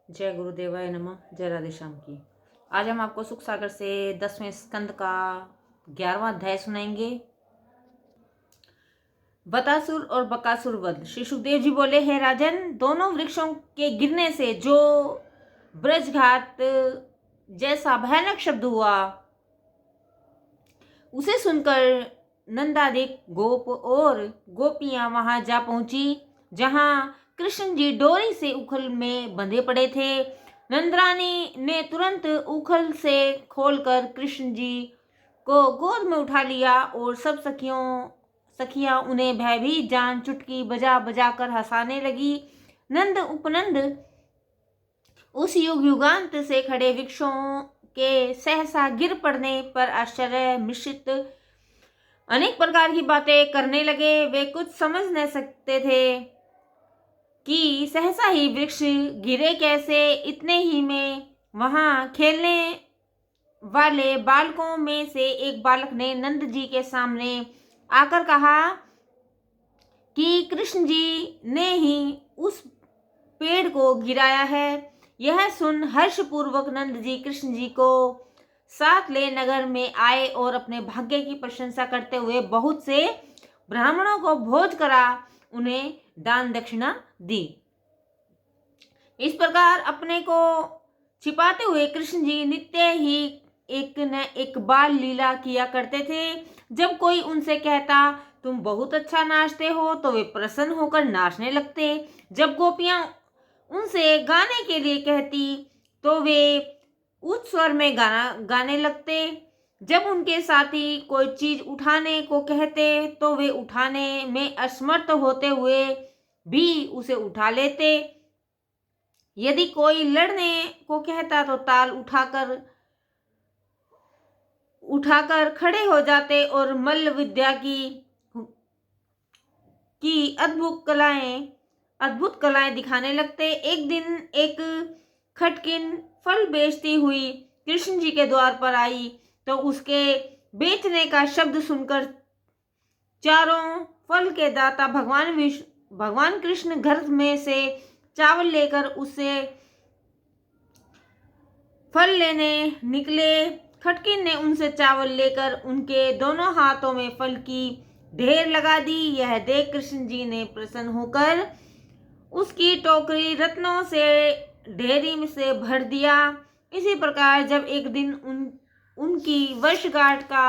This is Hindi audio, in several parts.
जय गुरुदेवाय नमः। जय राधे श्याम की। आज हम आपको सुख सागर से 10वें स्कंद का 11वां अध्याय सुनाएंगे। बतासुर और बकासुर वध। श्री सुखदेव जी बोले, हे राजन, दोनों वृक्षों के गिरने से जो ब्रजघात जैसा भयानक शब्द हुआ, उसे सुनकर नंदादिक गोप और गोपियां वहां जा पहुंची जहां कृष्ण जी डोरी से उखल में बंधे पड़े थे। नंदरानी ने तुरंत उखल से खोलकर कृष्ण जी को गोद में उठा लिया और सब सखियां उन्हें भयभीत जान चुटकी बजा बजा कर हंसाने लगी। नंद उपनंद उस युगांत से खड़े वृक्षों के सहसा गिर पड़ने पर आश्चर्य मिश्रित अनेक प्रकार की बातें करने लगे। वे कुछ समझ न सकते थे कि सहसा ही वृक्ष गिरे कैसे। इतने ही में वहां खेलने वाले बालकों में से एक बालक ने नंद जी के सामने आकर कहा कि कृष्ण जी ने ही उस पेड़ को गिराया है। यह सुन हर्षपूर्वक नंद जी कृष्ण जी को साथ ले नगर में आए और अपने भाग्य की प्रशंसा करते हुए बहुत से ब्राह्मणों को भोज करा उन्हें दान दक्षिणा दी। इस प्रकार अपने को छिपाते हुए कृष्ण जी नित्य ही एक न एक बाल लीला किया करते थे। जब कोई उनसे कहता तुम बहुत अच्छा नाचते हो तो वे प्रसन्न होकर नाचने लगते। जब गोपियां उनसे गाने के लिए कहती तो वे उच्च स्वर में गाने लगते। जब उनके साथी कोई चीज उठाने को कहते तो वे उठाने में असमर्थ होते हुए भी उसे उठा लेते। यदि कोई लड़ने को कहता तो ताल उठाकर खड़े हो जाते और मल्ल विद्या की अद्भुत कलाएं दिखाने लगते। एक दिन एक खटकिन फल बेचती हुई कृष्ण जी के द्वार पर आई तो उसके बेचने का शब्द सुनकर चारों फल के दाता भगवान कृष्ण घर में से चावल लेकर उससे फल लेने निकले। खटकिन ने उनसे चावल लेकर उनके दोनों हाथों में फल की ढेर लगा दी। यह देख कृष्ण जी ने प्रसन्न होकर उसकी टोकरी रत्नों से ढेरी से भर दिया। इसी प्रकार जब एक दिन उनकी वर्षगांठ का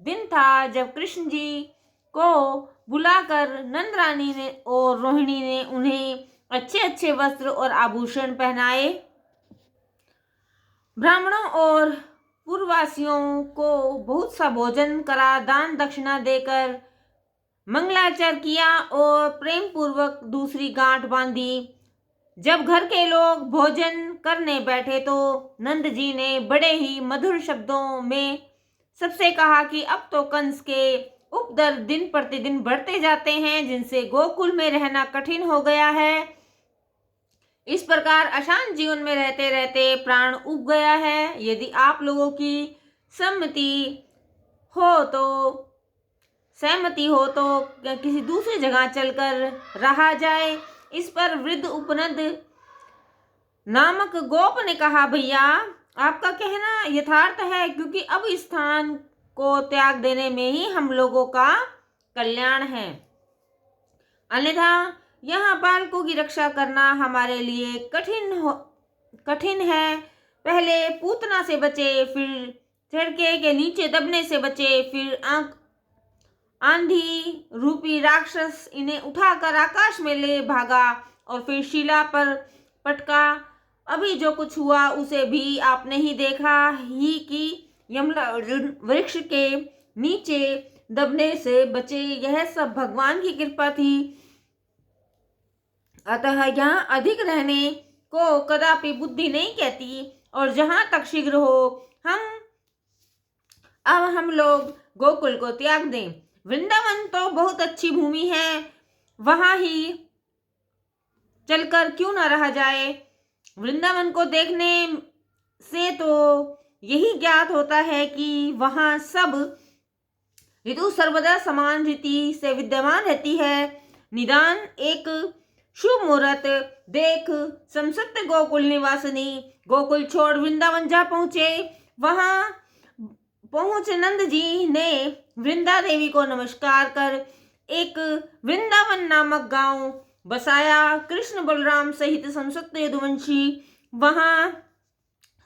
दिन था, जब कृष्ण जी को बुलाकर नंदरानी ने और रोहिणी ने उन्हें अच्छे अच्छे वस्त्र और आभूषण पहनाए, ब्राह्मणों और पूर्ववासियों को बहुत सा भोजन करा, दान दक्षिणा देकर मंगलाचर किया और प्रेम पूर्वक दूसरी गांठ बांधी। जब घर के लोग भोजन करने बैठे तो नंद जी ने बड़े ही मधुर शब्दों में सबसे कहा कि अब तो कंस के उपद्रव दिन प्रतिदिन बढ़ते जाते हैं, जिनसे गोकुल में रहना कठिन हो गया है। इस प्रकार अशांत जीवन में रहते रहते प्राण उब गया है। यदि आप लोगों की सहमति हो तो किसी दूसरी जगह चलकर रहा जाए। इस पर वृद्ध उपनंद नामक गोप ने कहा, भैया आपका कहना यथार्थ है, क्योंकि अब इस स्थान को त्याग देने में ही हम लोगों का कल्याण है, अन्यथा यहाँ बालकों की रक्षा करना हमारे लिए कठिन है। पहले पूतना से बचे, फिर झड़के के नीचे दबने से बचे, फिर आंधी रूपी राक्षस इन्हें उठाकर आकाश में ले भागा और फिर शिला पर पटका। अभी जो कुछ हुआ उसे भी आपने ही देखा ही कि यमला अर्जुन वृक्ष के नीचे दबने से बचे। यह सब भगवान की कृपा थी, अतः यहाँ अधिक रहने को कदापि बुद्धि नहीं कहती। और जहां तक शीघ्र हो हम लोग गोकुल को त्याग दें। वृंदावन तो बहुत अच्छी भूमि है, वहां ही चलकर क्यों न रहा जाए। वृंदावन को देखने से तो यही ज्ञात होता है कि वहां सब ऋतु सर्वदा समान रीति से विद्यमान रहती है। निदान एक शुभ मुहूर्त देख समसत गोकुल निवासिनी गोकुल छोड़ वृंदावन जा पहुंचे। वहां पहुंच नंद जी ने वृंदा देवी को नमस्कार कर एक वृंदावन नामक गांव बसाया। कृष्ण बलराम सहित समसत यदुवंशी वहां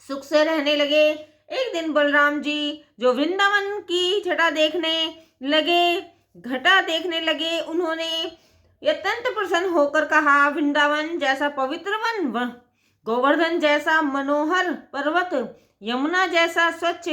सुख से रहने लगे। एक दिन बलराम जी जो वृंदावन की छटा देखने लगे, घटा देखने लगे, उन्होंने अत्यंत प्रसन्न होकर कहा, वृंदावन जैसा पवित्र वन, गोवर्धन जैसा मनोहर पर्वत, यमुना जैसा स्वच्छ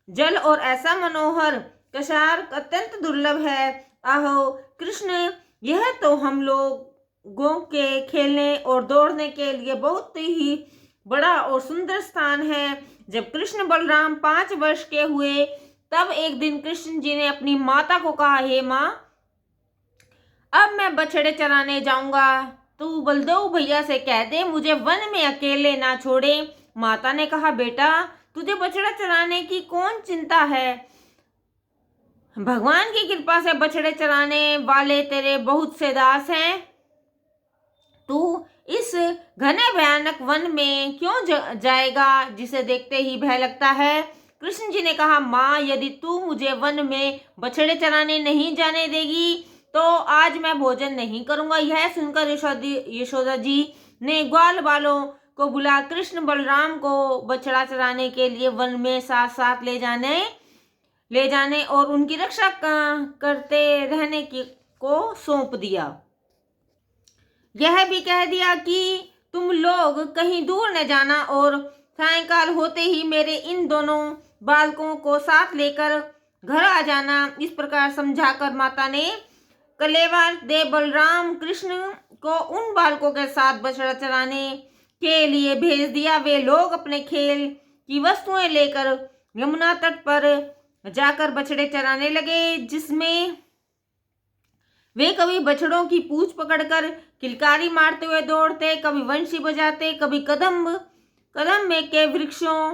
जल और ऐसा मनोहर कशार अत्यंत दुर्लभ है। आहो कृष्ण, यह तो हम लोगों के खेलने और दौड़ने के लिए बहुत ही बड़ा और सुंदर स्थान है। जब कृष्ण बलराम 5 वर्ष के हुए तब एक दिन कृष्ण जी ने अपनी माता को कहा, हे माँ, अब मैं बछड़े चराने जाऊंगा, तू बलदेव भैया से कह दे मुझे वन में अकेले ना छोड़े। माता ने कहा, बेटा तुझे बछड़ा चराने की कौन चिंता है, भगवान की कृपा से बछड़े चराने वाले तेरे बहुत से दास हैं, तू इस घने भयानक वन में क्यों जाएगा जिसे देखते ही भय लगता है। कृष्ण जी ने कहा, माँ, यदि तू मुझे वन में बछड़े चराने नहीं जाने देगी तो आज मैं भोजन नहीं करूंगा। यह सुनकर यशोदा जी ने ग्वाल वालों को बुला कृष्ण बलराम को बछड़ा चराने के लिए वन में साथ साथ ले जाने और उनकी रक्षा करते रहने को सौंप दिया। यह भी कह दिया कि तुम लोग कहीं दूर न जाना और सायंकाल होते ही मेरे इन दोनों बालकों को साथ लेकर घर आ जाना। इस प्रकार समझाकर माता ने कलेवर दे बलराम कृष्ण को उन बालकों के साथ बछड़ा चराने के लिए भेज दिया। वे लोग अपने खेल की वस्तुएं लेकर यमुना तट पर जाकर बछड़े चराने लगे, जिसमें वे कभी बछड़ों की पूंछ पकड़कर किलकारी मारते हुए दौड़ते, कभी वंशी बजाते, कभी कदम में के वृक्षों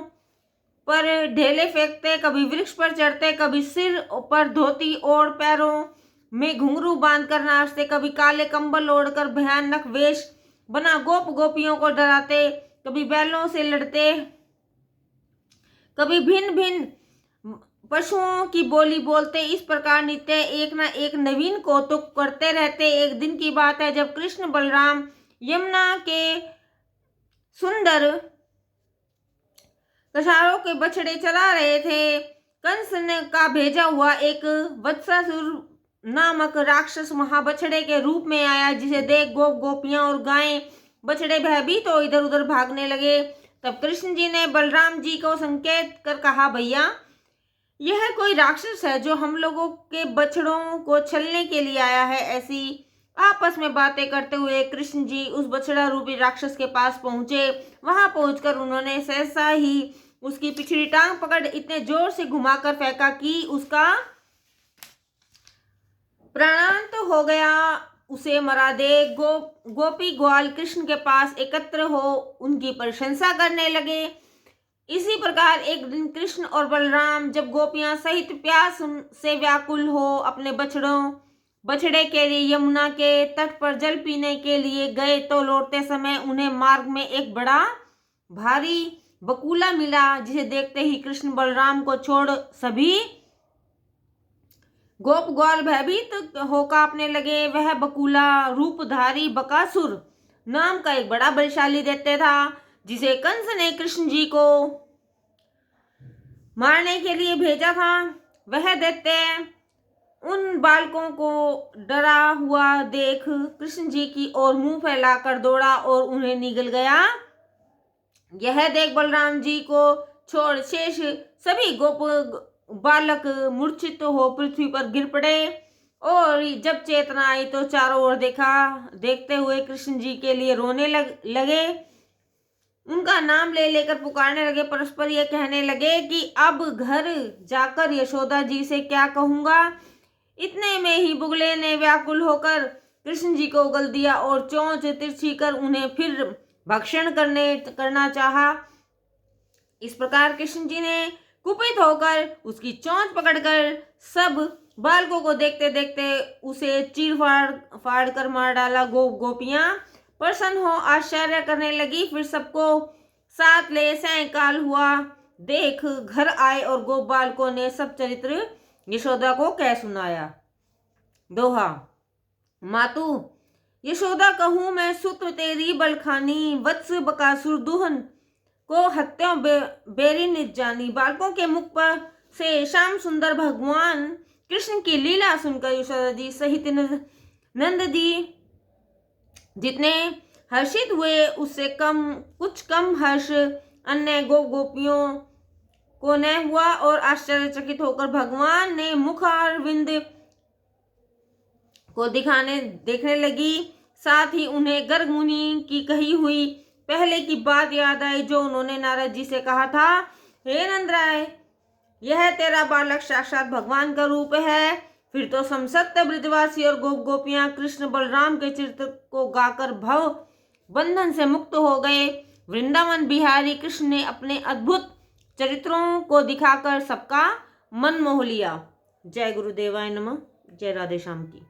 पर ढेले फेंकते, कभी वृक्ष पर चढ़ते, कभी सिर पर धोती और पैरों में घुंघरू बांधकर नाचते, कभी काले कंबल ओढ़कर भयानक वेश बना गोप गोपियों को डराते, कभी बैलों से लड़ते, कभी भिन्न भिन्न पशुओं की बोली बोलते। इस प्रकार नित्य एक न एक नवीन कौतुक करते रहते। एक दिन की बात है जब कृष्ण बलराम यमुना के सुंदर कछारों के बछड़े चला रहे थे। कंस का भेजा हुआ एक वत्सासुर नामक राक्षस महाबछड़े के रूप में आया, जिसे देख गोप गोपियां और गायें बछड़े भयभीत तो इधर उधर भागने लगे। तब कृष्ण जी ने बलराम जी को संकेत कर कहा, भैया, यह कोई राक्षस है जो हम लोगों के बछड़ों को छलने के लिए आया है। ऐसी आपस में बातें करते हुए कृष्ण जी उस बछड़ा रूपी राक्षस के पास पहुंचे। वहां पहुंचकर उन्होंने सहसा ही उसकी पिछली टांग पकड़ इतने जोर से घुमाकर फेंका कि उसका प्राणांत हो गया। उसे मरा देख गोपी ग्वाल कृष्ण के पास एकत्र हो उनकी प्रशंसा करने लगे। इसी प्रकार एक दिन कृष्ण और बलराम जब गोपियां सहित प्यास से व्याकुल हो अपने बछड़े के लिए यमुना के तट पर जल पीने के लिए गए तो लौटते समय उन्हें मार्ग में एक बड़ा भारी बकूला मिला, जिसे देखते ही कृष्ण बलराम को छोड़ सभी गोप ग्वाल भयभीत हो कांपने लगे। वह बकूला रूपधारी बकासुर नाम का एक बड़ा बलशाली दैत्य था, जिसे कंस ने कृष्ण जी को मारने के लिए भेजा था। वह दैत्य उन बालकों को डरा हुआ देख कृष्ण जी की ओर मुंह फैलाकर दौड़ा और उन्हें निगल गया। यह देख बलराम जी को छोड़ शेष सभी गोप बालक मूर्छित हो पृथ्वी पर गिर पड़े और जब चेतना आई तो चारों ओर देखते हुए कृष्ण जी के लिए रोने लगे। उनका नाम ले लेकर पुकारने लगे, परस्पर ये कहने लगे कि अब घर जाकर यशोदा जी से क्या कहूँगा। इतने में ही बुगले ने व्याकुल होकर कृष्ण जी को उगल दिया और चोंच तिरछी कर उन्हें फिर भक्षण करना चाहा। इस प्रकार कृष्ण जी ने कुपित होकर उसकी चोंच पकड़कर सब बालकों को देखते देखते उसे चीर फाड़ कर मार डाला। गोपियां प्रसन्न हो आश्चर्य करने लगी। फिर सबको साथ ले सायंकाल हुआ। देख घर आए और गोप बालकों ने सब चरित्र यशोदा को कह सुनाया। दोहा। मातु यशोदा कहूँ मैं सूत्र तेरी बलखानी, वत्स बकासुर दुहन को हत्यों बेरी निज जानी। बालकों के मुख पर से श्याम सुंदर भगवान कृष्ण की लीला सुनकर यशोदा जी सहित नंद जी जितने हर्षित हुए उससे कुछ कम हर्ष अन्य गोपियों को न हुआ और आश्चर्यचकित होकर भगवान ने मुखारविंद को देखने लगी। साथ ही उन्हें गर्ग मुनि की कही हुई पहले की बात याद आई जो उन्होंने नारद जी से कहा था। हे नंदराय, यह तेरा बालक साक्षात भगवान का रूप है। फिर तो समस्त ब्रजवासी और गोपियां कृष्ण बलराम के चरित्र को गाकर भव बंधन से मुक्त हो गए। वृंदावन बिहारी कृष्ण ने अपने अद्भुत चरित्रों को दिखाकर सबका मन मोह लिया। जय गुरुदेवाय नमः। जय राधे श्याम की।